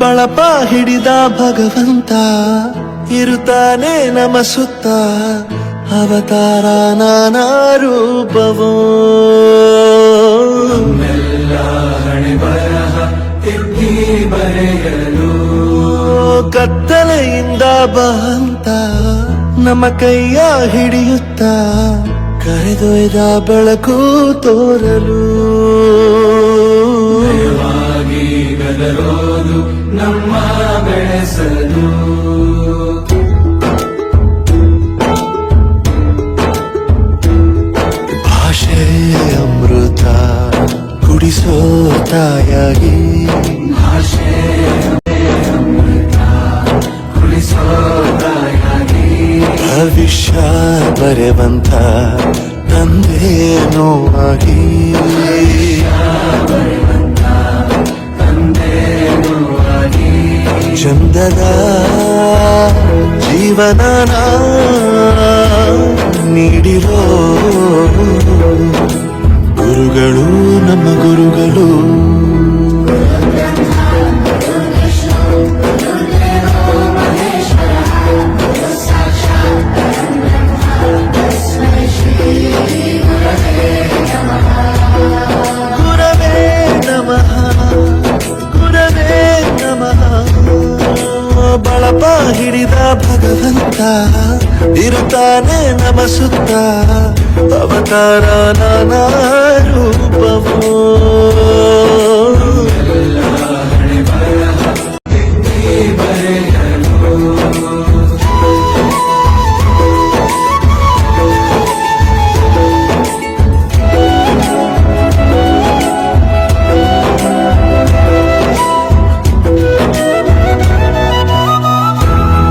ಬಳಪ ಹಿಡಿದ ಭಗವಂತ ಇರುತ್ತಾನೆ ನಮ ಸುತ್ತ ಅವತಾರ ನಾನಾ ರೂಪವೋ ಹಣೆ ಬರಹ ತಿದ್ದಿ ಬರೆಯಲು ಕತ್ತಲೆಯಿಂದ ಬಹಂತ ನಮ್ಮ ಕೈಯ ಹಿಡಿಯುತ್ತ ಕರೆದೊಯ್ದ ಬೆಳಕು ತೋರಲು ಗದರೋದು ನಮ್ಮ ಬೆಳೆಸಲು ಭಾಷೆ ಅಮೃತ ಕುಡಿಸೋ ತಾಯಾಗಿ ಭಾಷೆ ಅಮೃತ ಕುಡಿಸೋ ತಾಯಾಗಿ ಭವಿಷ್ಯ ಬರೆವಂತ ತಂದೇನೋ ಆಗಿ ಚಂದದ ಜೀವನ ನೀಡಿರೋ ಗುರುಗಳು ನಮ್ಮ ಗುರುಗಳು ಗುರವೇ ನಮಃ ಗುರವೇ ನಮಃ ಬಳಪ ಹಿಡಿದ ಭಗವಂತ ಇರುತ್ತಾನೆ ನಮ ಸುತ್ತ ಅವತಾರ ನಾನಾ ರೂಪವೋ ಹಣೆ ಬರಹ ತಿದ್ದಿ ಬರೆಯಲು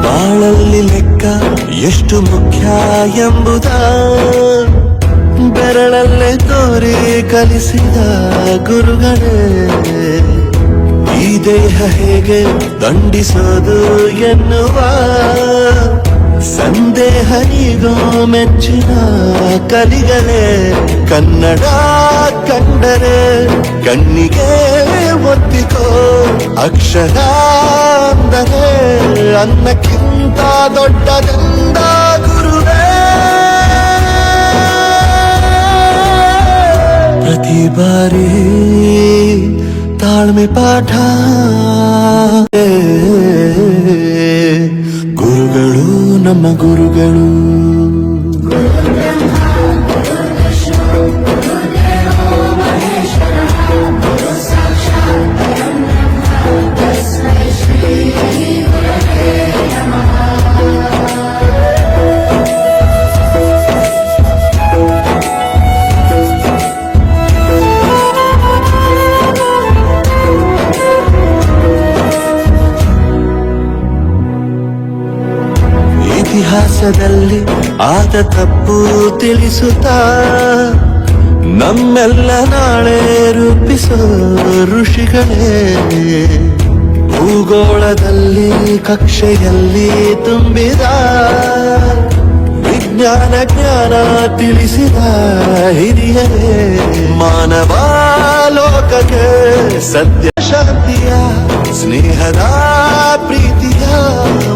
ಬಾಳಲ್ಲಿ ಲೆಕ್ಕ ಎಷ್ಟು ಮುಖ್ಯ ಎಂಬುದ ಬೆರಳಲ್ಲೇ ತೋರಿ ಕಲಿಸಿದ ಗುರುಗಳೇ ಈ ದೇಹ ಹೇಗೆ ದಂಡಿಸೋದು ಎನ್ನುವ ಸಂದೇಹ ನೀಗೋ ಮೆಚ್ಚಿನ ಕಲಿಗಳೇ ಕನ್ನಡ ಕಂಡರೆ ಕಣ್ಣಿಗೆ ಒತ್ತಿಕೋ ಅಕ್ಷರ ಅಂದರೆ ಅನ್ನಕ್ಕಿಂತ ದೊಡ್ಡದೆಂದ ಗುರುವೇ ಪ್ರತಿ ಬಾರಿ ತಾಳ್ಮೆ ಪಾಠ ಗುರುಗಳು ನಮ್ಮ ಗುರುಗಳು ಇತಿಹಾಸದಲ್ಲಿ ಆದ ತಪ್ಪು ತಿಳಿಸುತ್ತಾ ನಮ್ಮೆಲ್ಲ ನಾಳೆ ರೂಪಿಸೋ ಋಷಿಗಳೇ ಭೂಗೋಳದಲ್ಲಿ ಕಕ್ಷೆಯಲ್ಲಿ ತುಂಬಿದ ವಿಜ್ಞಾನ ಜ್ಞಾನ ತಿಳಿಸಿದ ಹಿರಿಯರೇ ಮಾನವ ಲೋಕಕ್ಕೆ ಸತ್ಯ ಶಾಂತಿಯ ಸ್ನೇಹದ ಪ್ರೀತಿಯ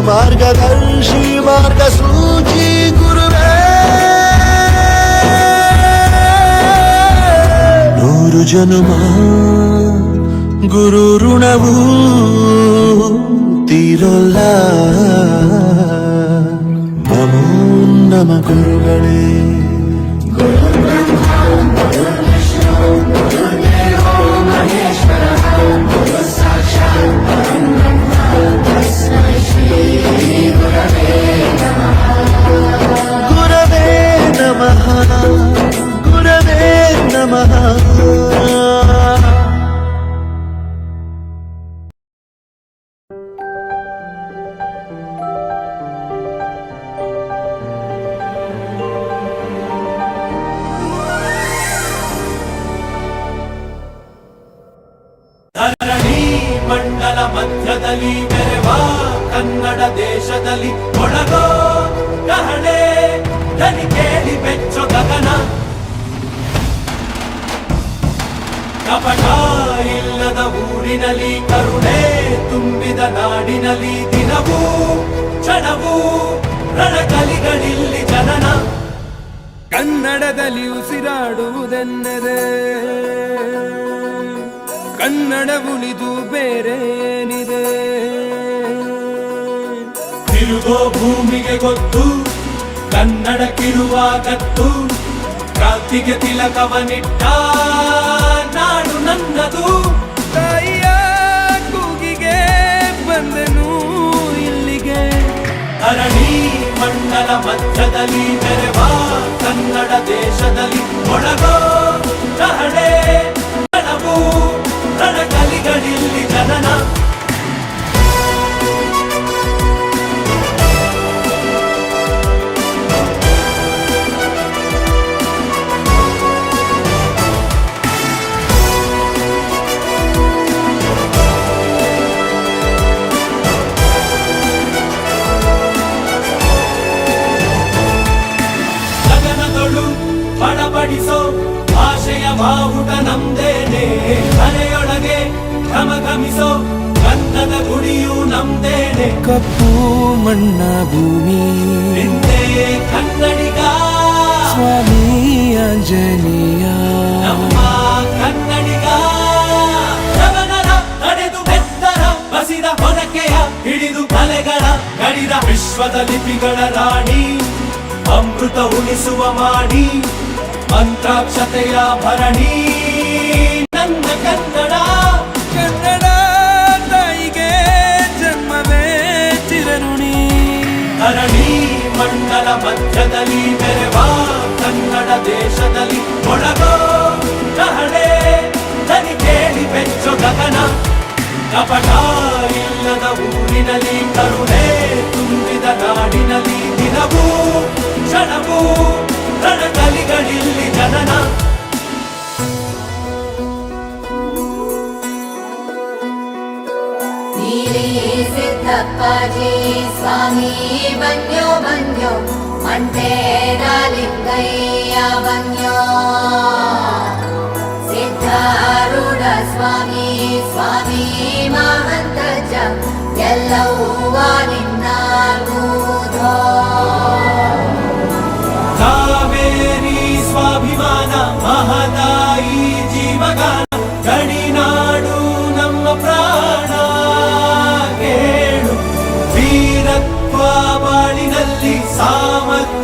ಮಾರ್ಗದರ್ಶಿ ಮಾರ್ಗಸೂಚಿ ಗುರುವೇ ನೂರು ಜನುಮ ಗುರು ಋಣವು ತೀರೋಲ್ಲ ನಮೋ ನಮ ಗುರುಗಳೇ ಗುರವೇ ನಮಃ ಗುರವೇ ನಮಃ ಧರಣಿ ಮಂಡಲ ಮಧ್ಯದಲ್ಲಿ ಮೆರೆವ ಕನ್ನಡ ದೇಶದಲ್ಲಿ ಒಳಗೋ ಕಹಳೆ ಧನಿ ಕೇಳಿ ಬೆಚ್ಚೋ ಗಗನ ಕಪಟ ಇಲ್ಲದ ಊರಿ ಊರಿನಲ್ಲಿ ಕರುಣೆ ತುಂಬಿದ ನಾಡಿನಲ್ಲಿ ದಿನವೂ ಕ್ಷಣವೂ ರಣಕಲಿಗಳಿಲ್ಲಿ ಜನನ. ಕನ್ನಡದಲ್ಲಿ ಉಸಿರಾಡುವುದೆನ್ನದೆ ಕನ್ನಡ ಉಳಿದು ಬೇರೇನಿದೆ. ತಿರುಗೋ ಭೂಮಿಗೆ ಗೊತ್ತು ಕನ್ನಡಕ್ಕಿರುವ ಗತ್ತು, ಕ್ರಾಂತಿಗೆ ತಿಲಕವನಿಟ್ಟ ನಾಡು ನನ್ನದು. ತಾಯಿಯ ಕೂಗಿಗೆ ಬಂದನು ಇಲ್ಲಿಗೆ, ಧರಣಿ ಮಂಡಲ ಮಧ್ಯದಲ್ಲಿ ಮೆರೆವ ಕನ್ನಡ ದೇಶದಲ್ಲಿ ಒಳಗೋ ಕಹಳೆ ಕಣವು ರಣಕಲಿಗಳಿಲ್ಲಿ ಜನನ. ಬಡಬಡಿಸೋ ಭಾಷೆಯ ಬಾವುಟ ನಮ್ದೇನೆ, ಮನೆಯೊಳಗೆ ಘಮಘಮಿಸೋ ಗಂಧದ ಗುಡಿಯು ನಮ್ದೇನೆ. ಕಪ್ಪು ಮಣ್ಣ ಭೂಮಿ ನಿಂದೆ ಕನ್ನಡಿಗ ಸ್ವಾಮಿ ಆಂಜನೇಯ, ನಮ್ಮ ಕನ್ನಡಿಗ. ಯವನರ ನಡೆದು ಬೆತ್ತರ ಬಸಿದ ಹೊನಕೆಯ ಹಿಡಿದು ಕಲೆಗಳ ಗಡಿದ ವಿಶ್ವದ ಲಿಪಿಗಳ ರಾಣಿ, ಅಮೃತ ಉಳಿಸುವ ಮಾಡಿ ಮಂತ್ರಾಕ್ಷತೆಯ ಭರಣಿ ನನ್ನ ಕನ್ನಡ. ಕನ್ನಡ ತಾಯಿಗೆ ಜನ್ಮವೇ ಚಿರಋಣಿ. ಧರಣಿ ಮಂಡಲ ಮಧ್ಯದಲ್ಲಿ ಮೆರೆವ ಕನ್ನಡ ದೇಶದಲ್ಲಿ ಒಳಗೋ ಕಹಳೆ ದನಿ ಕೇಳಿ ಬೆಚ್ಚೋ ಗಗನ. ಕಪಟ ಇಲ್ಲದ ಊರಿನಲ್ಲಿ ಕರುಣೆ ತುಂಬಿದ ನಾಡಿನಲ್ಲಿ ದಿನವೂ ಕ್ಷಣವೂ ರಣಕಲಿಗಳಿಲ್ಲಿ ಜನನ. ನೀಲಿ ಸಿದ್ದಪ್ಪಾಜಿ ಸ್ವಾಮಿ ಬನ್ಯೋ ಬನ್ಯೋ, ಮಂಟೇರ ಲಿಂಗಯ್ಯ ಬನ್ಯೋ, ಸಿದ್ಧಾರೂಢ ಸ್ವಾಮಿ ಸ್ವಾಮಿ ಮಹಂತಜ್ಜ ಎಲ್ಲವ್ವ ನಿನ್ನಾರ್ಗೂಧೋ. ಕಾವೇರಿ ಸ್ವಾಭಿಮಾನ ಮಹದಾಯಿ ಜೀವಗಾನ, ಗಡಿನಾಡು ನಮ್ಮ ಪ್ರಾಣ ಕೇಳು. ವೀರತ್ವ ಬಾಳಿನಲ್ಲಿ ಸಾಮರ್ಥ್ಯ